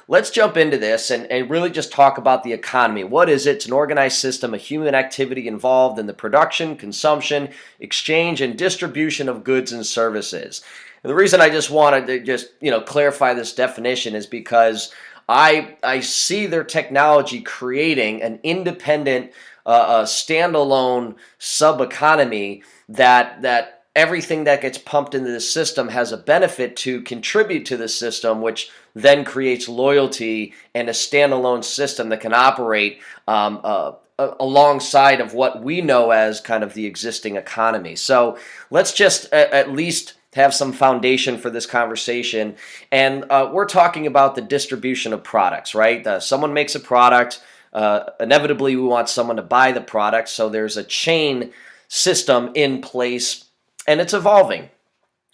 let's jump into this and really just talk about the economy. What is it? It's an organized system of human activity involved in the production, consumption, exchange, and distribution of goods and services. And the reason I just wanted to clarify this definition is because I see their technology creating an independent, standalone sub economy that everything that gets pumped into the system has a benefit to contribute to the system, which then creates loyalty and a standalone system that can operate alongside of what we know as kind of the existing economy. So let's just at least have some foundation for this conversation. And we're talking about the distribution of products, right? Someone makes a product. Inevitably, we want someone to buy the product. So there's a chain system in place, and it's evolving,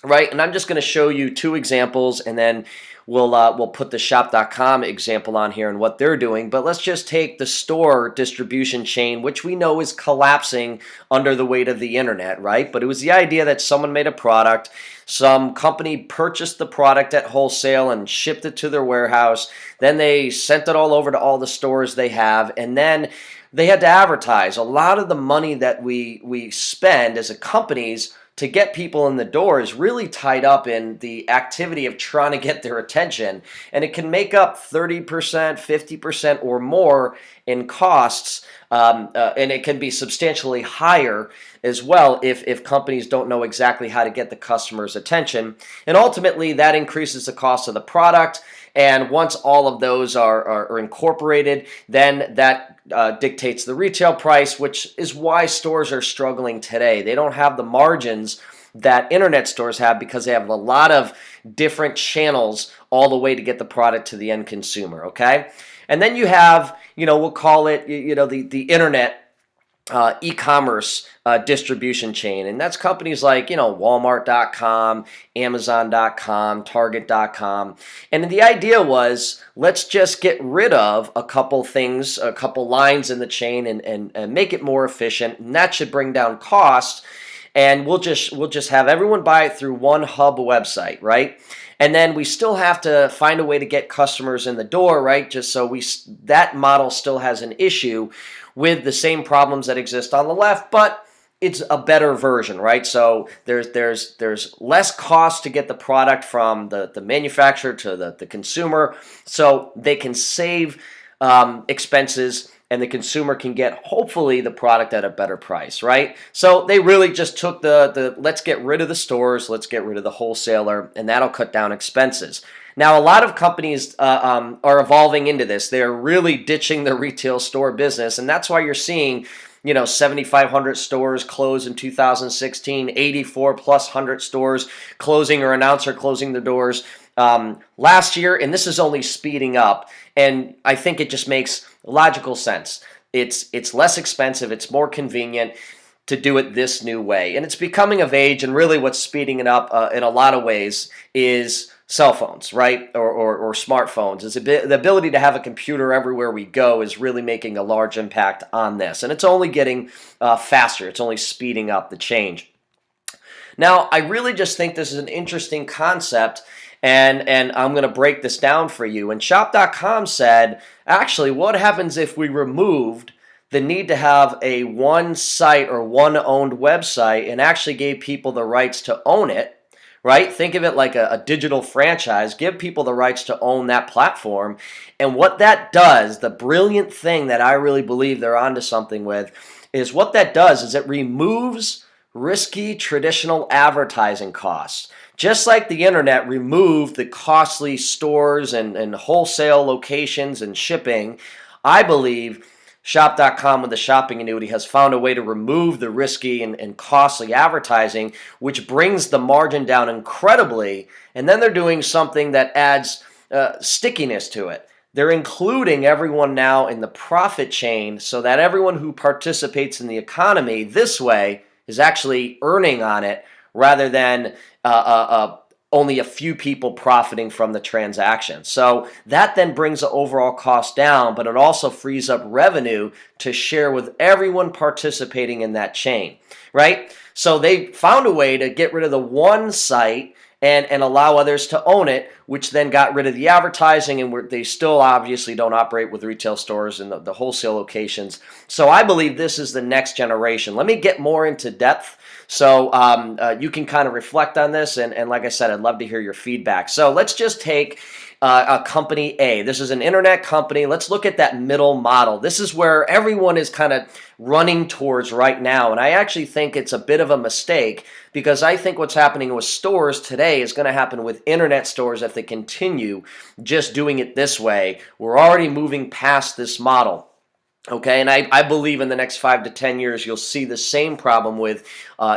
right? And I'm just going to show you two examples, and then we'll put the shop.com example on here and what they're doing. But let's just take the store distribution chain, which we know is collapsing under the weight of the internet, right? But it was the idea that someone made a product, some company purchased the product at wholesale and shipped it to their warehouse. Then they sent it all over to all the stores they have, and then they had to advertise. A lot of the money that we spend as a companies to get people in the door is really tied up in the activity of trying to get their attention. And it can make up 30%, 50% or more in costs. And it can be substantially higher as well if companies don't know exactly how to get the customer's attention. And ultimately, that increases the cost of the product. And once all of those are incorporated, then that dictates the retail price, which is why stores are struggling today. They don't have the margins that internet stores have because they have a lot of different channels all the way to get the product to the end consumer, okay? And then you have, we'll call it, the internet e-commerce distribution chain. And that's companies like, Walmart.com, Amazon.com, Target.com. And the idea was, let's just get rid of a couple things, a couple lines in the chain and make it more efficient. And that should bring down costs. And we'll just have everyone buy it through one hub website, right? And then we still have to find a way to get customers in the door, right? Just so that model still has an issue with the same problems that exist on the left, but it's a better version, right? So there's less cost to get the product from the manufacturer to the consumer, so they can save expenses, and the consumer can get, hopefully, the product at a better price, right? So they really just took let's get rid of the stores, let's get rid of the wholesaler, and that'll cut down expenses. Now, a lot of companies are evolving into this. They're really ditching the retail store business, and that's why you're seeing 7,500 stores close in 2016, 84 plus 100 stores closing or announced or closing the doors last year, and this is only speeding up. And I think it just makes logical sense. It's less expensive, it's more convenient to do it this new way, and it's becoming of age. And really, what's speeding it up in a lot of ways is cell phones, right, or smartphones. The ability to have a computer everywhere we go is really making a large impact on this, and it's only getting faster. It's only speeding up the change. Now, I really just think this is an interesting concept, and I'm going to break this down for you. And Shop.com said, actually, what happens if we removed the need to have a one site or one owned website and actually gave people the rights to own it? Right? Think of it like a digital franchise. Give people the rights to own that platform. And what that does, the brilliant thing that I really believe they're onto something with, is what that does is it removes risky traditional advertising costs. Just like the internet removed the costly stores and wholesale locations and shipping, I believe Shop.com with the shopping annuity has found a way to remove the risky and costly advertising, which brings the margin down incredibly. And then they're doing something that adds stickiness to it. They're including everyone now in the profit chain so that everyone who participates in the economy this way is actually earning on it rather than only a few people profiting from the transaction. So that then brings the overall cost down, but it also frees up revenue to share with everyone participating in that chain, right? So they found a way to get rid of the one site and allow others to own it, which then got rid of the advertising, and they still obviously don't operate with retail stores and the wholesale locations. So I believe this is the next generation. Let me get more into depth so you can kind of reflect on this. And like I said, I'd love to hear your feedback. So let's just take a company A. This is an internet company. Let's look at that middle model. This is where everyone is kind of running towards right now. And I actually think it's a bit of a mistake, because I think what's happening with stores today is going to happen with internet stores if they continue just doing it this way. We're already moving past this model. Okay, and I believe in the next 5 to 10 years, you'll see the same problem with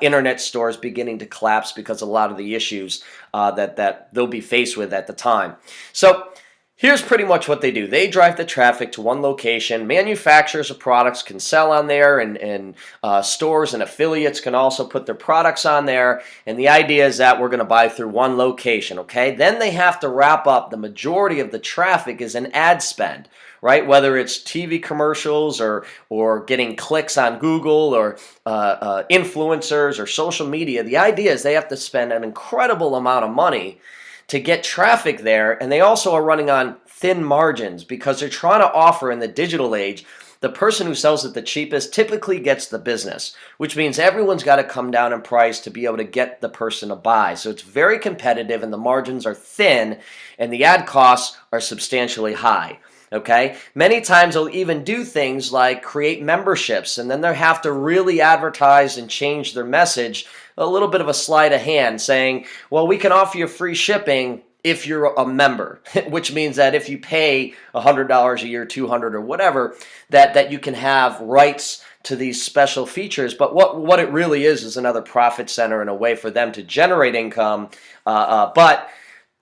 internet stores beginning to collapse because of a lot of the issues that they'll be faced with at the time. So here's pretty much what they do. They drive the traffic to one location. Manufacturers of products can sell on there, and stores and affiliates can also put their products on there. And the idea is that we're going to buy through one location, okay? Then they have to wrap up the majority of the traffic is an ad spend, right? Whether it's TV commercials or getting clicks on Google or influencers or social media. The idea is they have to spend an incredible amount of money to get traffic there, and they also are running on thin margins because they're trying to offer in the digital age. The person who sells it the cheapest typically gets the business, which means everyone's got to come down in price to be able to get the person to buy. So it's very competitive, and the margins are thin, and the ad costs are substantially high. Okay, many times they'll even do things like create memberships, and then they'll have to really advertise and change their message, a little bit of a sleight of hand, saying, well, we can offer you free shipping if you're a member, which means that if you pay $100 a year, $200 or whatever, that you can have rights to these special features. But what it really is another profit center and a way for them to generate income, but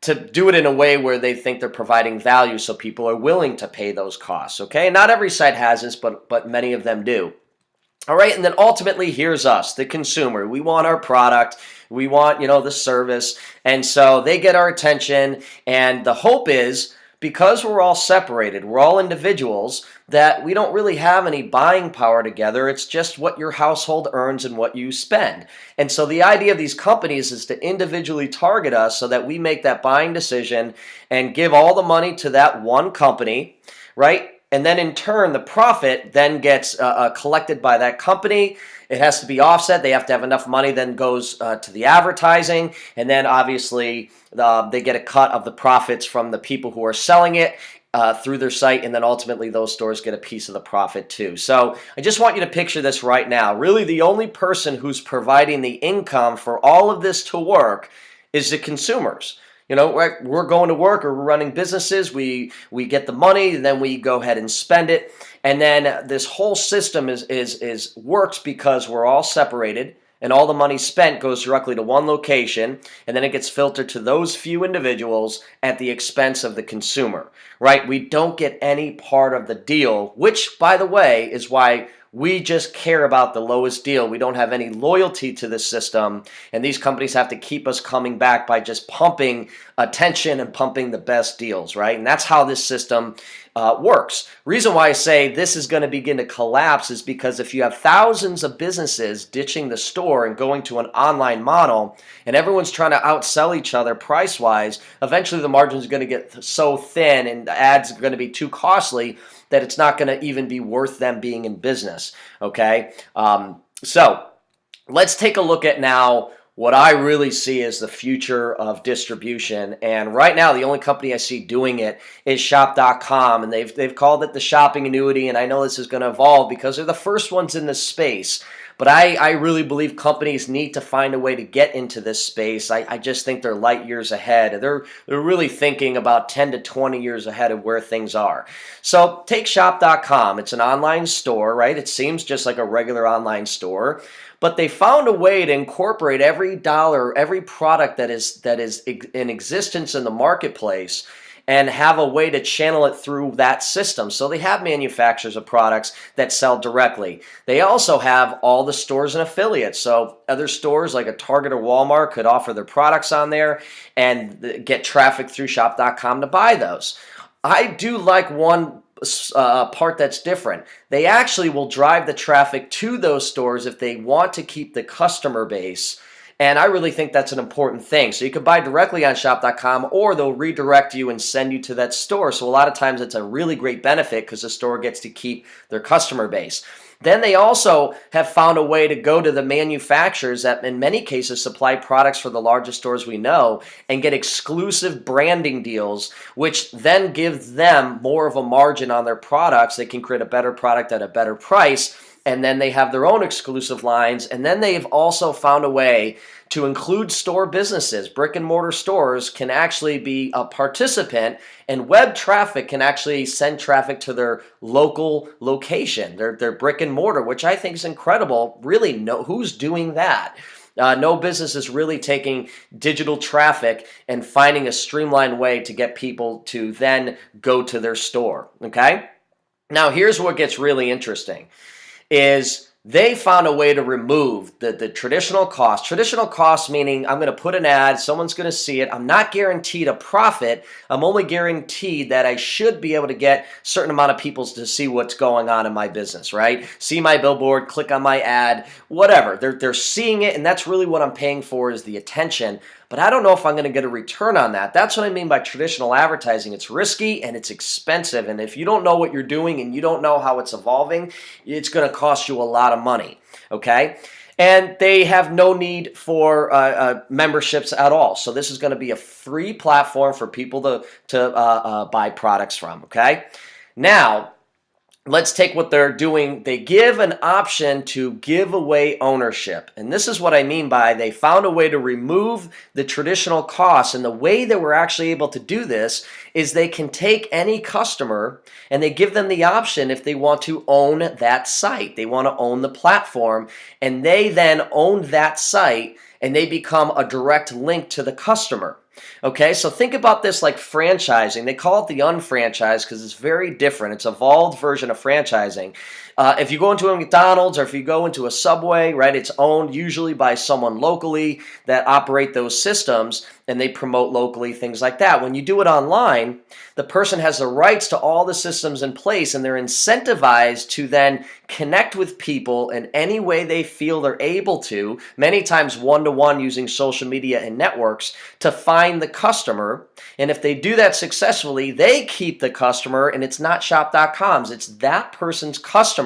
to do it in a way where they think they're providing value, so people are willing to pay those costs. Okay, not every site has this, but many of them do. All right, and then ultimately, here's us, the consumer. We want our product. We want, the service. And so they get our attention. And the hope is, because we're all separated, we're all individuals, that we don't really have any buying power together. It's just what your household earns and what you spend. And so the idea of these companies is to individually target us so that we make that buying decision and give all the money to that one company, right? And then in turn, the profit then gets collected by that company. It has to be offset. They have to have enough money, then goes to the advertising. And then obviously they get a cut of the profits from the people who are selling it through their site. And then ultimately those stores get a piece of the profit too. So I just want you to picture this right now. Really, the only person who's providing the income for all of this to work is the consumers. We're going to work, or we're running businesses. We get the money, and then we go ahead and spend it. And then this whole system is works because we're all separated, and all the money spent goes directly to one location, and then it gets filtered to those few individuals at the expense of the consumer, right? We don't get any part of the deal, which, by the way, is why we just care about the lowest deal. We don't have any loyalty to the system, and these companies have to keep us coming back by just pumping attention and pumping the best deals, right? And that's how this system works. Reason why I say this is going to begin to collapse is because if you have thousands of businesses ditching the store and going to an online model, and everyone's trying to outsell each other price-wise, eventually the margins are going to get so thin and the ads are going to be too costly that it's not going to even be worth them being in business, okay? So let's take a look at now what I really see as the future of distribution. And right now, the only company I see doing it is Shop.com, and they've called it the shopping annuity, and I know this is going to evolve because they're the first ones in this space. But I really believe companies need to find a way to get into this space. I just think they're light years ahead. They're really thinking about 10 to 20 years ahead of where things are. So take Shop.com. It's an online store, right? It seems just like a regular online store. But they found a way to incorporate every dollar, every product that is in existence in the marketplace, and have a way to channel it through that system. So they have manufacturers of products that sell directly. They also have all the stores and affiliates. So other stores like a Target or Walmart could offer their products on there and get traffic through Shop.com to buy those. I do like one part that's different. They actually will drive the traffic to those stores if they want to keep the customer base And I really think that's an important thing. So you can buy directly on shop.com, or they'll redirect you and send you to that store. So a lot of times it's a really great benefit because the store gets to keep their customer base. Then they also have found a way to go to the manufacturers that in many cases supply products for the largest stores we know and get exclusive branding deals, which then give them more of a margin on their products. They can create a better product at a better price. And then they have their own exclusive lines. And then they've also found a way to include store businesses. Brick and mortar stores can actually be a participant, and web traffic can actually send traffic to their local location, their brick and mortar, which I think is incredible. Really, who's doing that? No business is really taking digital traffic and finding a streamlined way to get people to then go to their store, okay? Now, here's what gets really interesting. Is they found a way to remove the traditional cost. Traditional cost meaning I'm going to put an ad, someone's going to see it. I'm not guaranteed a profit. I'm only guaranteed that I should be able to get a certain amount of people to see what's going on in my business, right? See my billboard, click on my ad, whatever. They're seeing it, and that's really what I'm paying for is the attention. But I don't know if I'm going to get a return on that. That's what I mean by traditional advertising. It's risky and it's expensive. And if you don't know what you're doing and you don't know how it's evolving, it's going to cost you a lot of money, okay? And they have no need for memberships at all. So this is going to be a free platform for people to buy products from, okay? Now, let's take what they're doing. They give an option to give away ownership. And this is what I mean by they found a way to remove the traditional costs. And the way that we're actually able to do this is they can take any customer and they give them the option if they want to own that site. They want to own the platform, and they then own that site and they become a direct link to the customer. Okay, so think about this like franchising. They call it the unfranchised because it's very different. It's an evolved version of franchising. If you go into a McDonald's or if you go into a Subway, right, it's owned usually by someone locally that operate those systems and they promote locally, things like that. When you do it online, the person has the rights to all the systems in place and they're incentivized to then connect with people in any way they feel they're able to, many times one-to-one using social media and networks to find the customer. And if they do that successfully, they keep the customer, and it's not shop.com's, it's that person's customer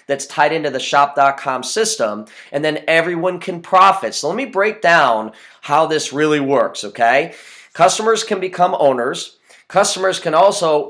that's tied into the shop.com system, and then everyone can profit. So let me break down how this really works, okay? Customers can become owners. Customers can also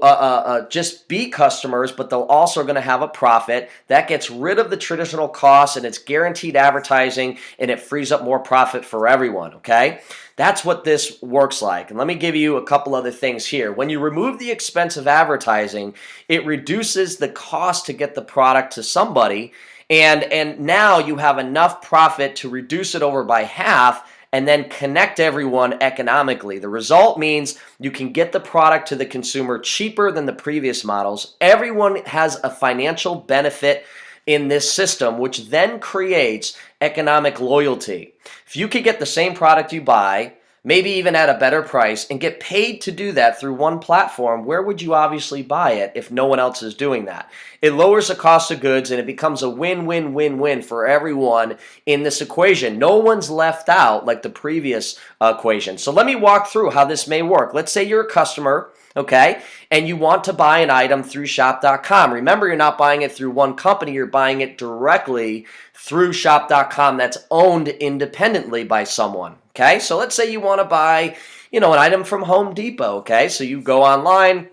just be customers, but they're also going to have a profit. That gets rid of the traditional costs, and it's guaranteed advertising, and it frees up more profit for everyone, okay? That's what this works like. And let me give you a couple other things here. When you remove the expense of advertising, it reduces the cost to get the product to somebody, and now you have enough profit to reduce it over by half and then connect everyone economically. The result means you can get the product to the consumer cheaper than the previous models. Everyone has a financial benefit in this system, which then creates economic loyalty. If you could get the same product you buy, maybe even at a better price, and get paid to do that through one platform, where would you obviously buy it if no one else is doing that? It lowers the cost of goods, and it becomes a win-win-win-win for everyone in this equation. No one's left out like the previous equation. So let me walk through how this may work. Let's say you're a customer, okay, and you want to buy an item through shop.com. Remember, you're not buying it through one company. You're buying it directly through shop.com that's owned independently by someone. Okay, so let's say you want to buy, an item from Home Depot. Okay, so you go online,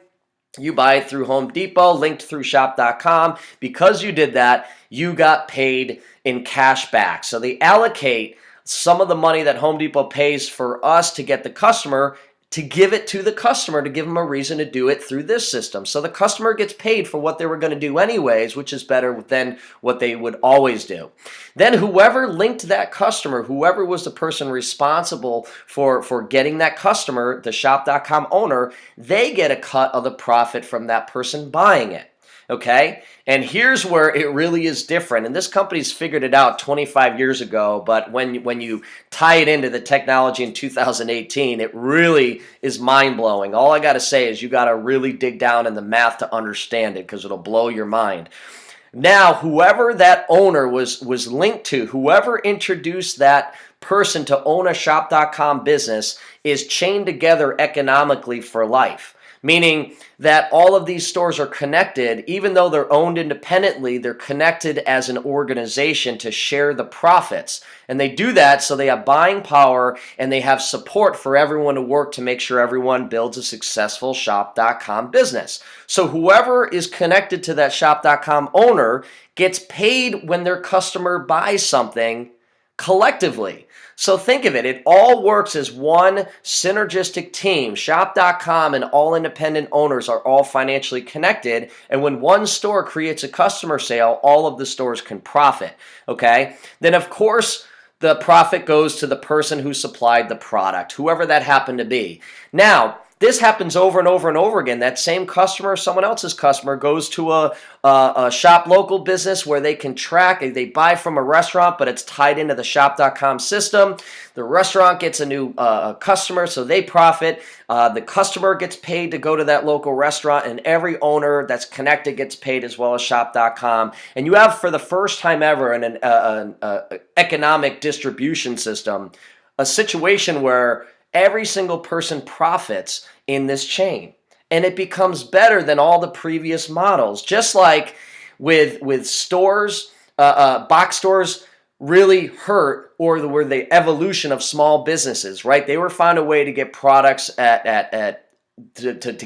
you buy it through Home Depot, linked through shop.com. Because you did that, you got paid in cash back. So they allocate some of the money that Home Depot pays for us to get the customer to give it to the customer, to give them a reason to do it through this system. So the customer gets paid for what they were going to do anyways, which is better than what they would always do. Then whoever linked that customer, whoever was the person responsible for getting that customer, the shop.com owner, they get a cut of the profit from that person buying it. Okay, and here's where it really is different. And this company's figured it out 25 years ago, but when you tie it into the technology in 2018, it really is mind-blowing. All I got to say is you got to really dig down in the math to understand it, because it'll blow your mind. Now, whoever that owner was linked to, whoever introduced that person to own a shop.com business is chained together economically for life. Meaning that all of these stores are connected, even though they're owned independently, they're connected as an organization to share the profits. And they do that so they have buying power and they have support for everyone to work to make sure everyone builds a successful shop.com business. So whoever is connected to that shop.com owner gets paid when their customer buys something collectively. So think of it. It all works as one synergistic team. Shop.com and all independent owners are all financially connected. And when one store creates a customer sale, all of the stores can profit. Okay? Then, of course, the profit goes to the person who supplied the product, whoever that happened to be. Now, this happens over and over and over again. That same customer, someone else's customer, goes to a shop local business where they can track. They buy from a restaurant, but it's tied into the shop.com system. The restaurant gets a new customer, so they profit. The customer gets paid to go to that local restaurant, and every owner that's connected gets paid as well as shop.com. And you have, for the first time ever in an economic distribution system, a situation where every single person profits in this chain. And it becomes better than all the previous models. Just like with stores, box stores really hurt or were the evolution of small businesses, right? They were found a way to get products to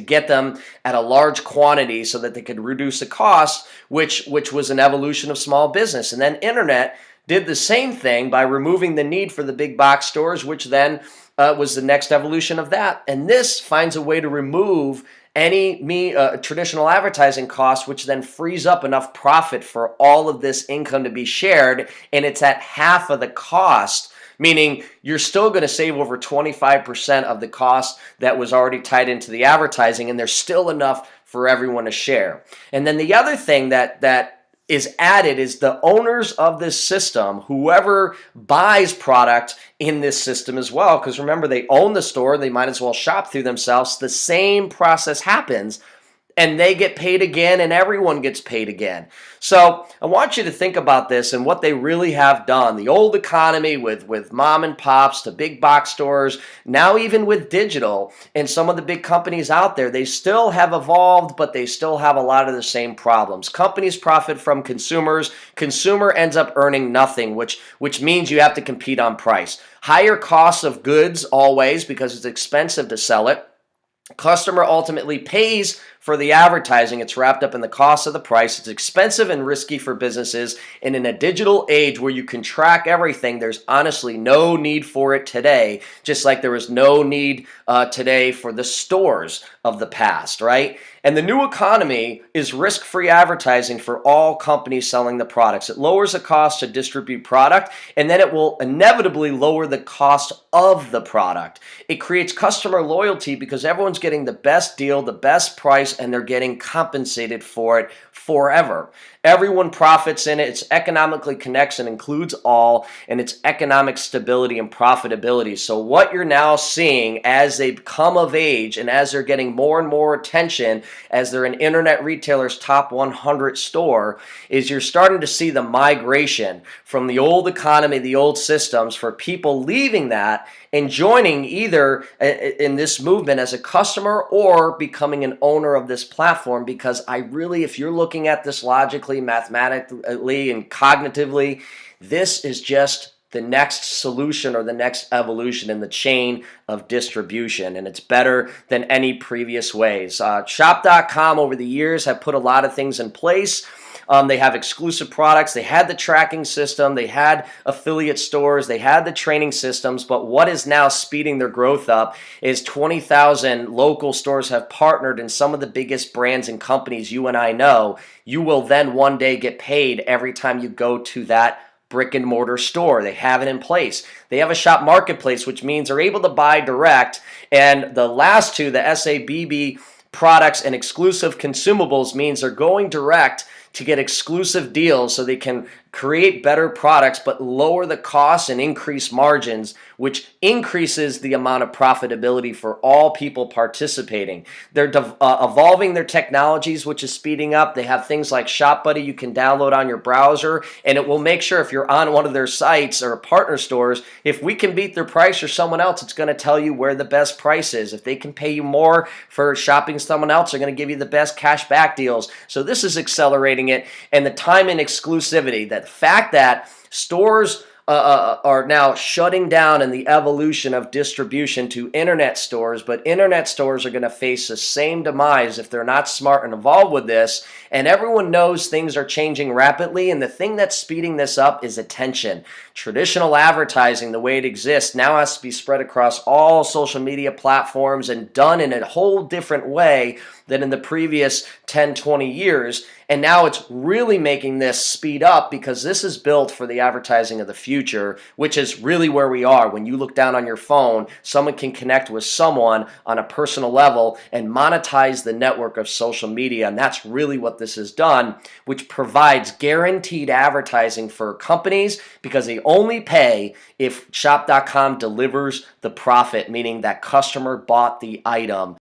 get them at a large quantity so that they could reduce the cost, which was an evolution of small business. And then internet did the same thing by removing the need for the big box stores, which then was the next evolution of that. And this finds a way to remove any traditional advertising costs, which then frees up enough profit for all of this income to be shared. And it's at half of the cost, meaning you're still going to save over 25% of the cost that was already tied into the advertising, and there's still enough for everyone to share. And then the other thing that is added is the owners of this system, whoever buys product in this system as well, because remember, they own the store, they might as well shop through themselves. The same process happens, and they get paid again, and everyone gets paid again. So I want you to think about this and what they really have done. The old economy with mom and pops to big box stores, now even with digital and some of the big companies out there, they still have evolved, but they still have a lot of the same problems. Companies profit from consumers. Consumer ends up earning nothing, which means you have to compete on price. Higher costs of goods always because it's expensive to sell it. Customer ultimately pays for the advertising. It's wrapped up in the cost of the price. It's expensive and risky for businesses. And in a digital age where you can track everything, there's honestly no need for it today, just like there was no need today for the stores of the past, right? And the new economy is risk-free advertising for all companies selling the products. It lowers the cost to distribute product, and then it will inevitably lower the cost of the product. It creates customer loyalty because everyone's getting the best deal, the best price, and they're getting compensated for it forever. Everyone profits in it. It's economically connects and includes all, and it's economic stability and profitability. So what you're now seeing as they come of age and as they're getting more and more attention, as they're an internet retailer's top 100 store, is you're starting to see the migration from the old economy, the old systems, for people leaving that and joining either in this movement as a customer or becoming an owner of this platform. Because if you're looking at this logically, mathematically, and cognitively, this is just the next solution or the next evolution in the chain of distribution, and it's better than any previous ways. Shop.com over the years have put a lot of things in place. They have exclusive products. They had the tracking system. They had affiliate stores. They had the training systems. But what is now speeding their growth up is 20,000 local stores have partnered, and some of the biggest brands and companies you and I know. You will then one day get paid every time you go to that brick and mortar store. They have it in place. They have a shop marketplace, which means they're able to buy direct. And the last two, the SABB products and exclusive consumables, means they're going direct to get exclusive deals so they can create better products but lower the costs and increase margins, which increases the amount of profitability for all people participating. They're evolving their technologies, which is speeding up. They have things like Shop Buddy you can download on your browser, and it will make sure if you're on one of their sites or partner stores, if we can beat their price or someone else, it's going to tell you where the best price is. If they can pay you more for shopping someone else, they're going to give you the best cash back deals. So this is accelerating it. And the time and exclusivity, that fact that stores are now shutting down in the evolution of distribution to internet stores, but internet stores are going to face the same demise if they're not smart and involved with this. And everyone knows things are changing rapidly, and the thing that's speeding this up is attention. Traditional advertising, the way it exists, now has to be spread across all social media platforms and done in a whole different way than in the previous 10, 20 years. And now it's really making this speed up because this is built for the advertising of the future, which is really where we are. When you look down on your phone, someone can connect with someone on a personal level and monetize the network of social media. And that's really what this has done, which provides guaranteed advertising for companies because they only pay if Shop.com delivers the profit, meaning that customer bought the item.